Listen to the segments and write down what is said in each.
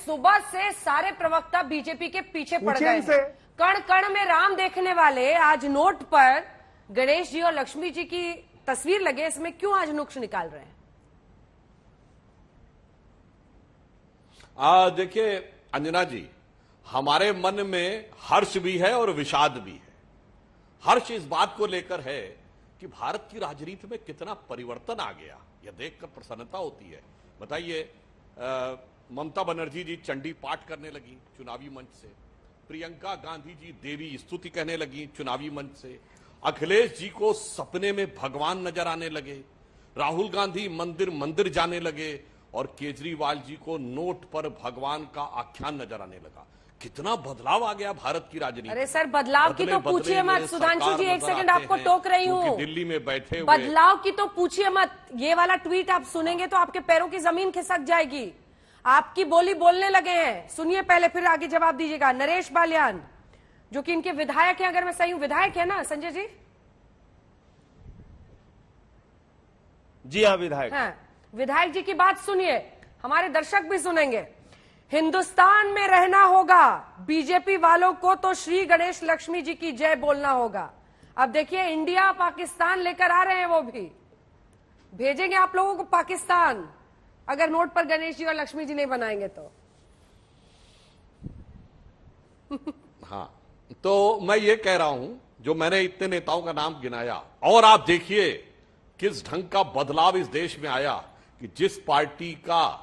सुबह से सारे प्रवक्ता बीजेपी के पीछे पड़ गए हैं। कण कण में राम देखने वाले आज नोट पर गणेश जी और लक्ष्मी जी की तस्वीर लगे, इसमें क्यों आज नुक्स निकाल रहे हैं? देखिए अंजना जी, हमारे मन में हर्ष भी है और विषाद भी है। हर्ष इस बात को लेकर है कि भारत की राजनीति में कितना परिवर्तन आ गया, यह देखकर प्रसन्नता होती है। बताइए, ममता बनर्जी जी चंडी पाठ करने लगी चुनावी मंच से, प्रियंका गांधी जी देवी स्तुति कहने लगी चुनावी मंच से, अखिलेश जी को सपने में भगवान नजर आने लगे, राहुल गांधी मंदिर मंदिर जाने लगे और केजरीवाल जी को नोट पर भगवान का आख्यान नजर आने लगा। कितना बदलाव आ गया भारत की राजनीति। अरे सर, बदलाव की तो पूछिए मत। सुधांशु जी, एक सेकंड आपको टोक रही हूँ। दिल्ली में बैठे हुए बदलाव की तो पूछिए मत। ये वाला ट्वीट आप सुनेंगे तो आपके पैरों की जमीन खिसक जाएगी। आपकी बोली बोलने लगे हैं, सुनिए पहले, फिर आगे जवाब दीजिएगा। नरेश बालियान, जो कि इनके विधायक हैं, अगर मैं सही हूं, विधायक है ना संजय जी? जी हाँ, विधायक। हाँ, विधायक जी की बात सुनिए, हमारे दर्शक भी सुनेंगे। हिंदुस्तान में रहना होगा, बीजेपी वालों को तो श्री गणेश लक्ष्मी जी की जय बोलना होगा। अब देखिए, इंडिया पाकिस्तान लेकर आ रहे हैं, वो भी भेजेंगे आप लोगों को पाकिस्तान, अगर नोट पर गणेश जी और लक्ष्मी जी नहीं बनाएंगे तो। हाँ, तो मैं ये कह रहा हूं, जो मैंने इतने नेताओं का नाम गिनाया, और आप देखिए किस ढंग का बदलाव इस देश में आया कि जिस पार्टी का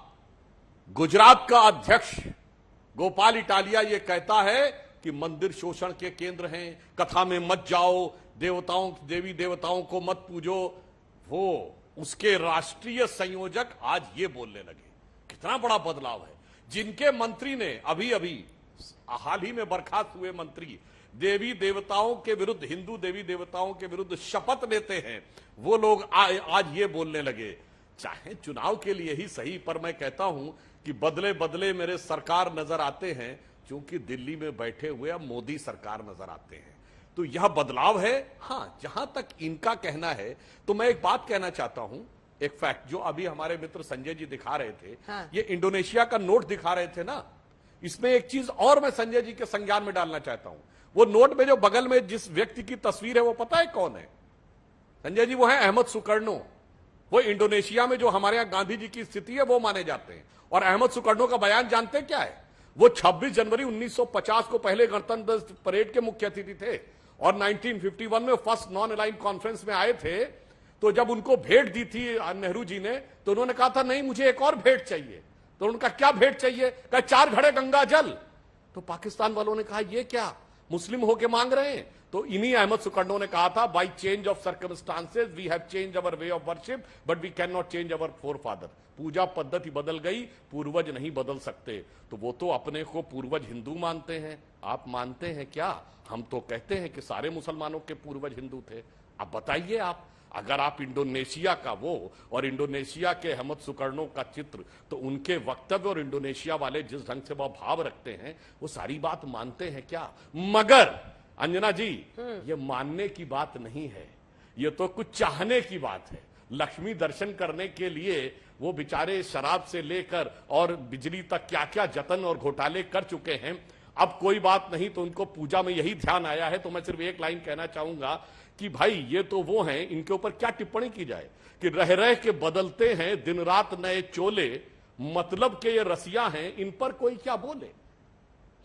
गुजरात का अध्यक्ष गोपाल इटालिया ये कहता है कि मंदिर शोषण के केंद्र हैं, कथा में मत जाओ, देवी देवताओं को मत पूजो, वो उसके राष्ट्रीय संयोजक आज ये बोलने लगे। कितना बड़ा बदलाव है। जिनके मंत्री ने अभी अभी हाल ही में बर्खास्त हुए मंत्री देवी देवताओं के विरुद्ध, हिंदू देवी देवताओं के विरुद्ध शपथ लेते हैं, वो लोग आज ये बोलने लगे। चाहे चुनाव के लिए ही सही, पर मैं कहता हूं कि बदले बदले मेरे सरकार नजर आते हैं, क्योंकि दिल्ली में बैठे हुए अब मोदी सरकार नजर आते हैं। तो यह बदलाव है। हां, जहां तक इनका कहना है, तो मैं एक बात कहना चाहता हूं, एक फैक्ट जो अभी हमारे मित्र संजय जी दिखा रहे थे। हाँ। ये इंडोनेशिया का नोट दिखा रहे थे ना, इसमें एक चीज और मैं संजय जी के संज्ञान में डालना चाहता हूं। वो नोट में जो बगल में जिस व्यक्ति की तस्वीर है, वो पता है कौन है संजय जी? वो है अहमद सुकर्णो। वो इंडोनेशिया में जो हमारे यहां गांधी जी की स्थिति है, वो माने जाते हैं। और अहमद सुकर्णो का बयान जानते हैं क्या है? वो 26 जनवरी 1950 को पहले गणतंत्र दिवस परेड के मुख्य अतिथि थे और 1951 में फर्स्ट नॉन अलाइंड कॉन्फ्रेंस में आए थे। तो जब उनको भेंट दी थी नेहरू जी ने, तो उन्होंने कहा था नहीं, मुझे एक और भेंट चाहिए। तो उनका क्या भेंट चाहिए? कहा 4 घड़े गंगा जल। तो पाकिस्तान वालों ने कहा ये क्या, मुस्लिम होके मांग रहे हैं? तो इन्हीं अहमद सुकर्णो ने कहा था, by change of circumstances we have change our way of worship but we can not change our forefather. पूजा पद्धति बदल गई, पूर्वज नहीं बदल सकते। तो वो तो अपने को पूर्वज हिंदू मानते हैं, आप मानते हैं क्या? हम तो कहते हैं कि सारे मुसलमानों के पूर्वज हिंदू थे। अब बताइए आप, अगर आप इंडोनेशिया का वो और इंडोनेशिया के अहमद सुकर्णो का चित्र, तो उनके वक्तव्य और इंडोनेशिया वाले जिस ढंग से वह भाव रखते हैं, वो सारी बात मानते हैं क्या? मगर अंजना जी, ये मानने की बात नहीं है, ये तो कुछ चाहने की बात है। लक्ष्मी दर्शन करने के लिए वो बेचारे शराब से लेकर और बिजली तक क्या क्या जतन और घोटाले कर चुके हैं। अब कोई बात नहीं, तो उनको पूजा में यही ध्यान आया है। तो मैं सिर्फ एक लाइन कहना चाहूंगा कि भाई ये तो वो हैं, इनके ऊपर क्या टिप्पणी की जाए कि रह रह के बदलते हैं दिन रात नए चोले, मतलब के ये रसिया हैं, इन पर कोई क्या बोले।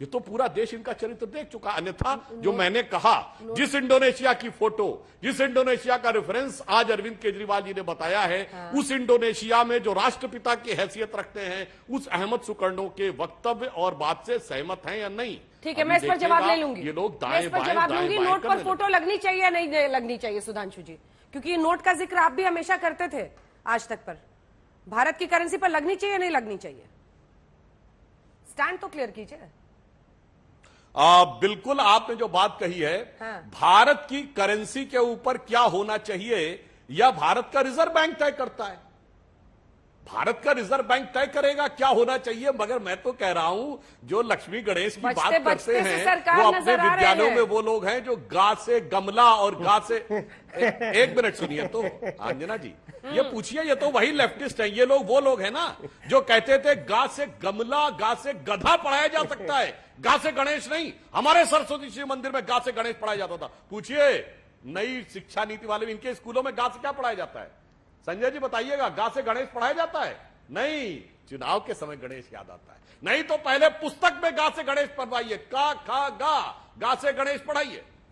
ये तो पूरा देश इनका चरित्र देख चुका। अन्यथा जो मैंने कहा, जिस इंडोनेशिया की फोटो, जिस इंडोनेशिया का रेफरेंस आज अरविंद केजरीवाल जी ने बताया है, हाँ। उस इंडोनेशिया में जो राष्ट्रपिता की हैसियत रखते हैं, उस अहमद सुकर्णो के वक्तव्य और बात से सहमत हैं या नहीं? ठीक है, मैं इस पर जवाब ले लूंगी। ये लोग दाएं बाएं जवाब लूंगी। नोट पर फोटो लगनी चाहिए या नहीं लगनी चाहिए सुधांशु जी? क्योंकि ये नोट का जिक्र आप भी हमेशा करते थे आज तक, पर भारत की करेंसी पर लगनी चाहिए नहीं लगनी चाहिए? स्टैंड तो क्लियर कीजिए। बिल्कुल, आपने जो बात कही है, हाँ। भारत की करेंसी के ऊपर क्या होना चाहिए, यह भारत का रिजर्व बैंक तय करता है। भारत का रिजर्व बैंक तय करेगा क्या होना चाहिए, मगर मैं तो कह रहा हूं जो लक्ष्मी गणेश की बात बचते करते से हैं सरकार वो अपने नजर आ रहे विद्यालयों हैं। में वो लोग हैं जो गा से गमला और गा से एक मिनट सुनिए तो अंजना जी, ये पूछिए, ये तो वही लेफ्टिस्ट हैं, ये लोग वो लोग हैं ना जो कहते थे गा से गमला गा से गधा पढ़ाया जा सकता है, गा से गणेश नहीं। हमारे सरस्वती शिव मंदिर में गा से गणेश पढ़ाया जाता था। पूछिए नई शिक्षा नीति वाले इनके स्कूलों में गा से क्या पढ़ाया जाता है? संजय जी बताइएगा, गा से गणेश पढ़ाया जाता है? नहीं, चुनाव के समय गणेश याद आता है। नहीं तो पहले पुस्तक में गा से गणेश पढ़वाइए, का खा गा से गणेश पढ़ाइए।